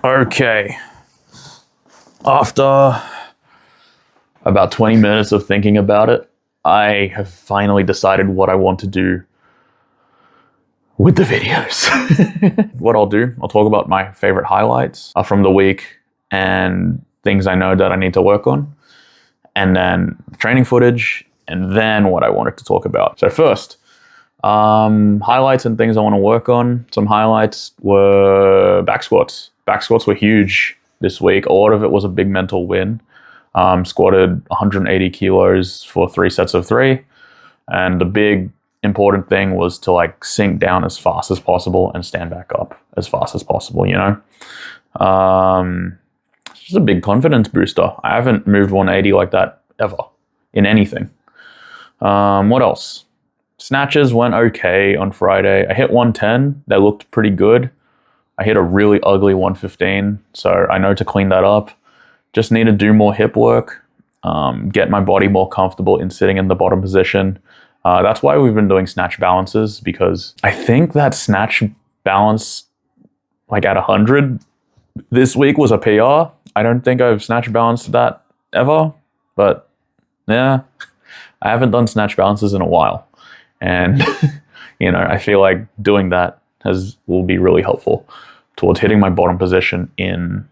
Okay. After about 20 minutes of thinking about it, I have finally decided what I want to do with the videos. What I'll do, I'll talk about my favorite highlights from the week and things I know that I need to work on, and then training footage, and then what I wanted to talk about. So first, highlights and things I want to work on. Some highlights were back squats. Back squats were huge this week. A lot of it was a big mental win. Squatted 180 kilos for 3 sets of 3. And the big important thing was to like sink down as fast as possible and stand back up as fast as possible, you know? It's just a big confidence booster. I haven't moved 180 like that ever in anything. What else? Snatches went okay on Friday. I hit 110. They looked pretty good. I hit a really ugly 115, so I know to clean that up. Just need to do more hip work, get my body more comfortable in sitting in the bottom position. That's why we've been doing snatch balances, because I think that snatch balance, like at 100 this week, was a PR. I don't think I've snatch balanced that ever, but yeah, I haven't done snatch balances in a while. And, you know, I feel like doing that will be really helpful towards hitting my bottom position in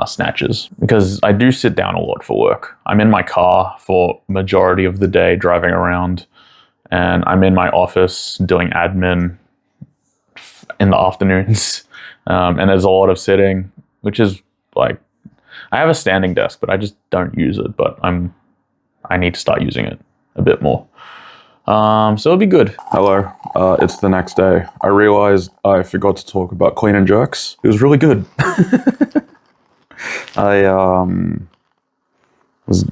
snatches, because I do sit down a lot for work. I'm in my car for majority of the day driving around, and I'm in my office doing admin in the afternoons. And there's a lot of sitting, which is like, I have a standing desk, but I just don't use it, but I need to start using it a bit more. So it'll be good. Hello, it's the next day. I realized I forgot to talk about clean and jerks. It was really good. I was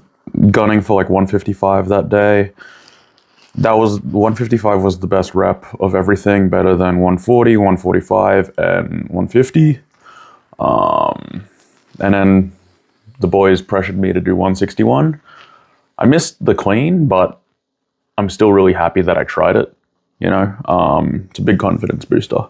gunning for like 155 that day. 155 was the best rep of everything, better than 140, 145, and 150. And then the boys pressured me to do 161. I missed the clean, but I'm still really happy that I tried it, you know? It's a big confidence booster.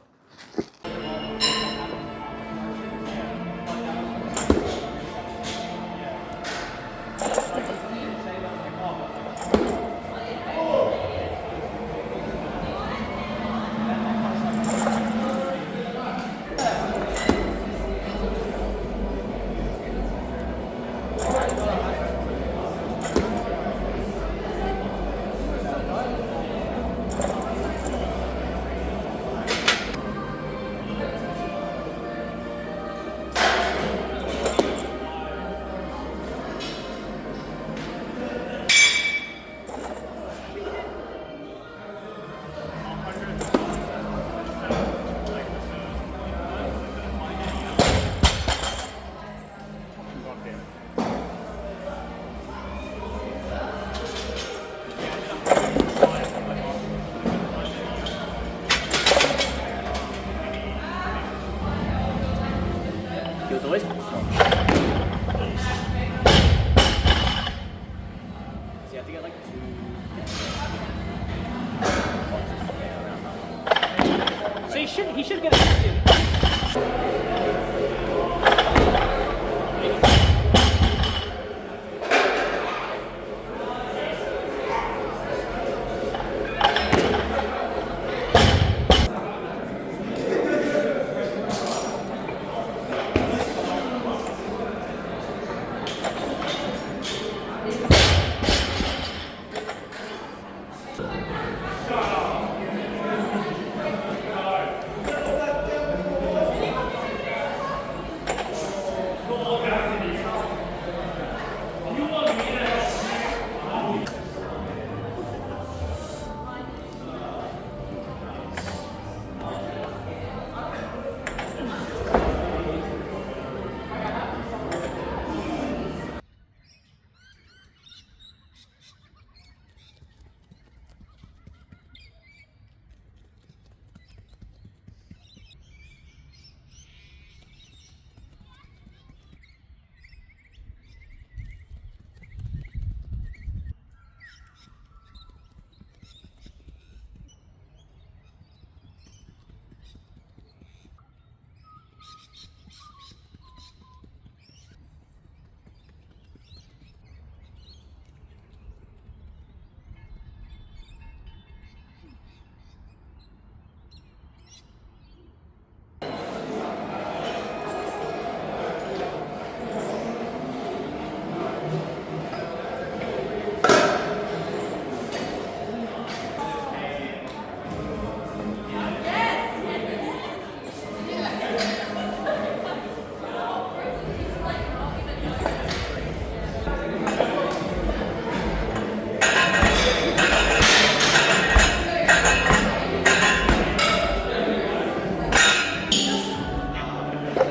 So he should get a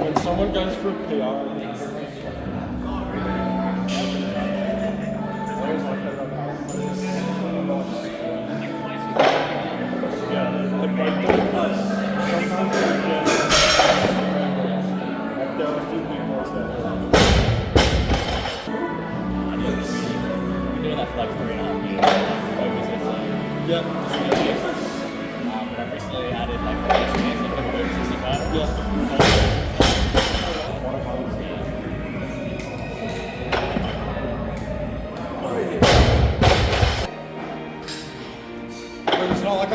When someone goes for a PR, I always like that about yeah, the breakdown plus sometimes they just like there are a few people that Been doing that for like 3.5 years. yeah. But I've recently added like the experience of the over 65. Yeah. But it's not like I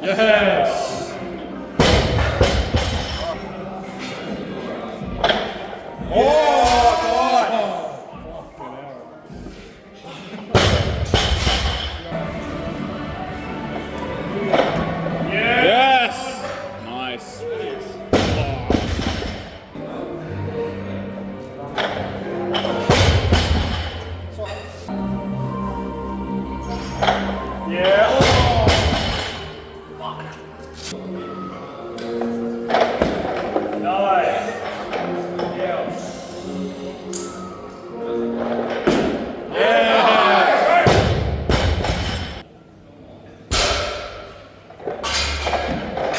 yes. Yes! Nice. Yeah. Nice.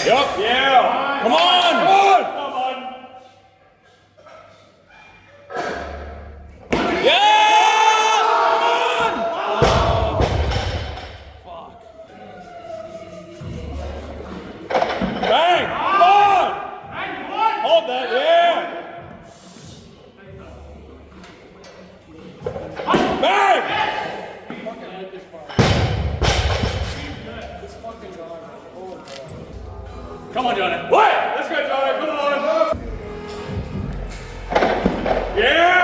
Yup. Yeah. Come on. Come on. Come on. Yeah. Come on. Fuck. Bang. Come on. Hold that. Yeah. Bang. Come on, Johnny. What? Let's go, Johnny. Come on. Yeah.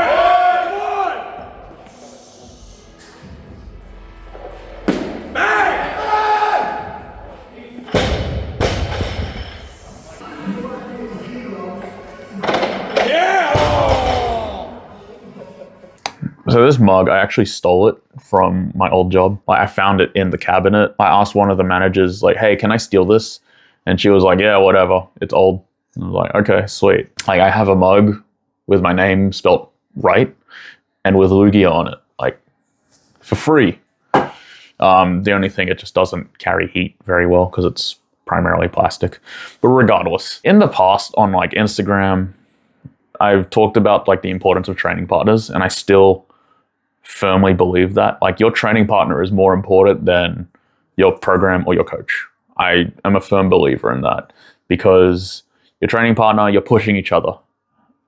Come on. Bang. Yeah. So this mug, I actually stole it from my old job. Like, I found it in the cabinet. I asked one of the managers, like, hey, can I steal this? And she was like, yeah, whatever. It's old. And I was like, okay, sweet. Like, I have a mug with my name spelt right and with Lugia on it, like, for free. The only thing, it just doesn't carry heat very well because it's primarily plastic. But regardless, in the past on like Instagram, I've talked about like the importance of training partners, and I still firmly believe that. Like, your training partner is more important than your program or your coach. I am a firm believer in that, because your training partner, you're pushing each other.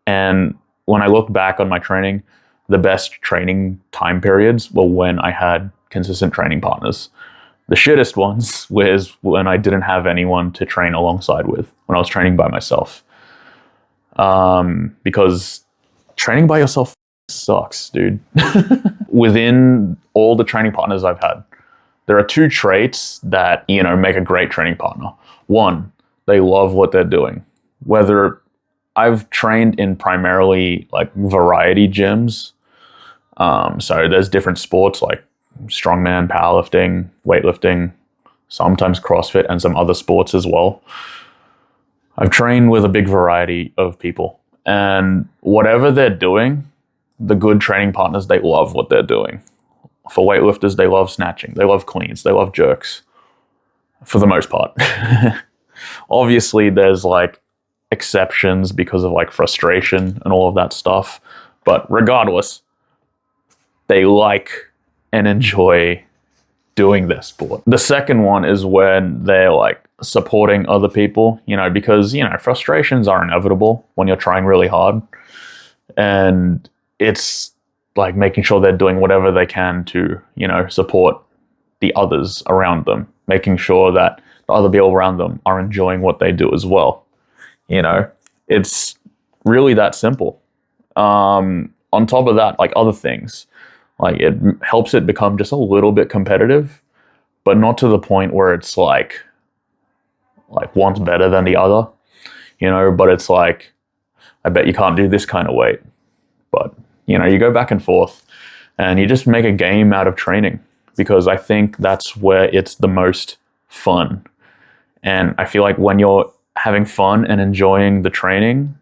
And when I look back on my training, the best training time periods were when I had consistent training partners. The shittest ones was when I didn't have anyone to train alongside with, when I was training by myself. Because training by yourself sucks, dude. Within all the training partners I've had, there are two traits that, you know, make a great training partner. One, they love what they're doing. Whether I've trained in primarily like variety gyms, so there's different sports like strongman, powerlifting, weightlifting, sometimes CrossFit, and some other sports as well. I've trained with a big variety of people, and whatever they're doing, the good training partners, they love what they're doing. For weightlifters, they love snatching, they love cleans, they love jerks, for the most part. Obviously, there's like exceptions because of like frustration and all of that stuff, but regardless, they like and enjoy doing their sport. The second one is when they're like supporting other people, you know, because, you know, frustrations are inevitable when you're trying really hard, and it's like making sure they're doing whatever they can to, you know, support the others around them, making sure that the other people around them are enjoying what they do as well. You know, it's really that simple. On top of that, like other things, like it helps it become just a little bit competitive, but not to the point where it's like one's better than the other, you know, but it's like, I bet you can't do this kind of weight. But, you know, you go back and forth and you just make a game out of training. because I think that's where it's the most fun. And I feel like when you're having fun and enjoying the training,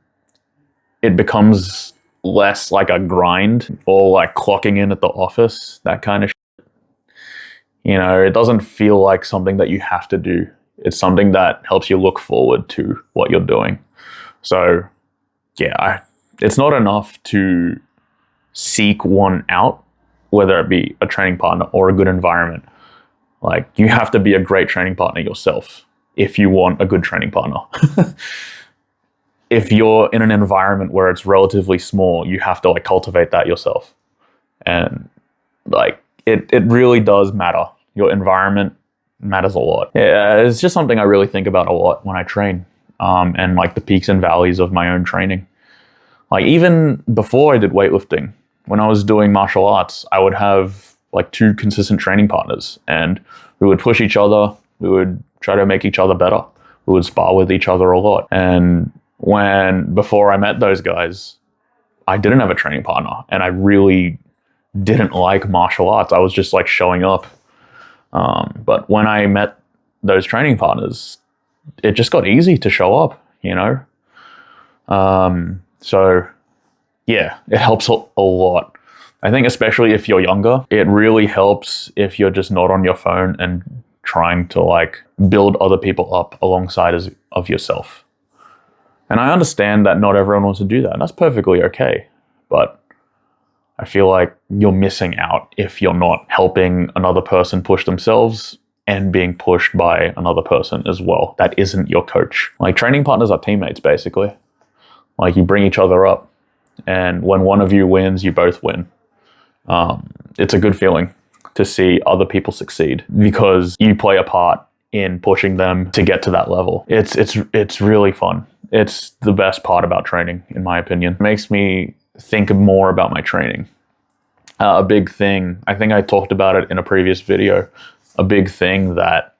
it becomes less like a grind or like clocking in at the office, that kind of shit. You know, it doesn't feel like something that you have to do. It's something that helps you look forward to what you're doing. So yeah, it's not enough to seek one out, whether it be a training partner or a good environment. Like, you have to be a great training partner yourself if you want a good training partner. If you're in an environment where it's relatively small, you have to like cultivate that yourself. And like, it really does matter. Your environment matters a lot. Yeah, it's just something I really think about a lot when I train, and like the peaks and valleys of my own training. Like, even before I did weightlifting, when I was doing martial arts, I would have like 2 consistent training partners, and we would push each other. We would try to make each other better. We would spar with each other a lot. And before I met those guys, I didn't have a training partner, and I really didn't like martial arts. I was just like showing up. But when I met those training partners, it just got easy to show up, you know? So yeah, it helps a lot. I think especially if you're younger, it really helps if you're just not on your phone and trying to like build other people up alongside of yourself. And I understand that not everyone wants to do that, and that's perfectly okay. But I feel like you're missing out if you're not helping another person push themselves and being pushed by another person as well that isn't your coach. Like, training partners are teammates, basically. Like, you bring each other up, and when one of you wins, you both win. It's a good feeling to see other people succeed because you play a part in pushing them to get to that level. It's really fun. It's the best part about training, in my opinion. It makes me think more about my training. A big thing, I think I talked about it in a previous video, a big thing that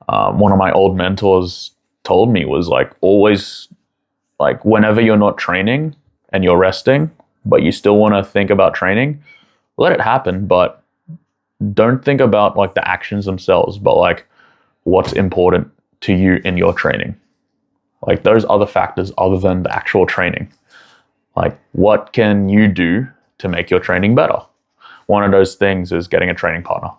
one of my old mentors told me was like, always, like, whenever you're not training and you're resting, but you still want to think about training, let it happen, but don't think about like the actions themselves, but like what's important to you in your training. Like, those other factors other than the actual training. Like, what can you do to make your training better? One of those things is getting a training partner.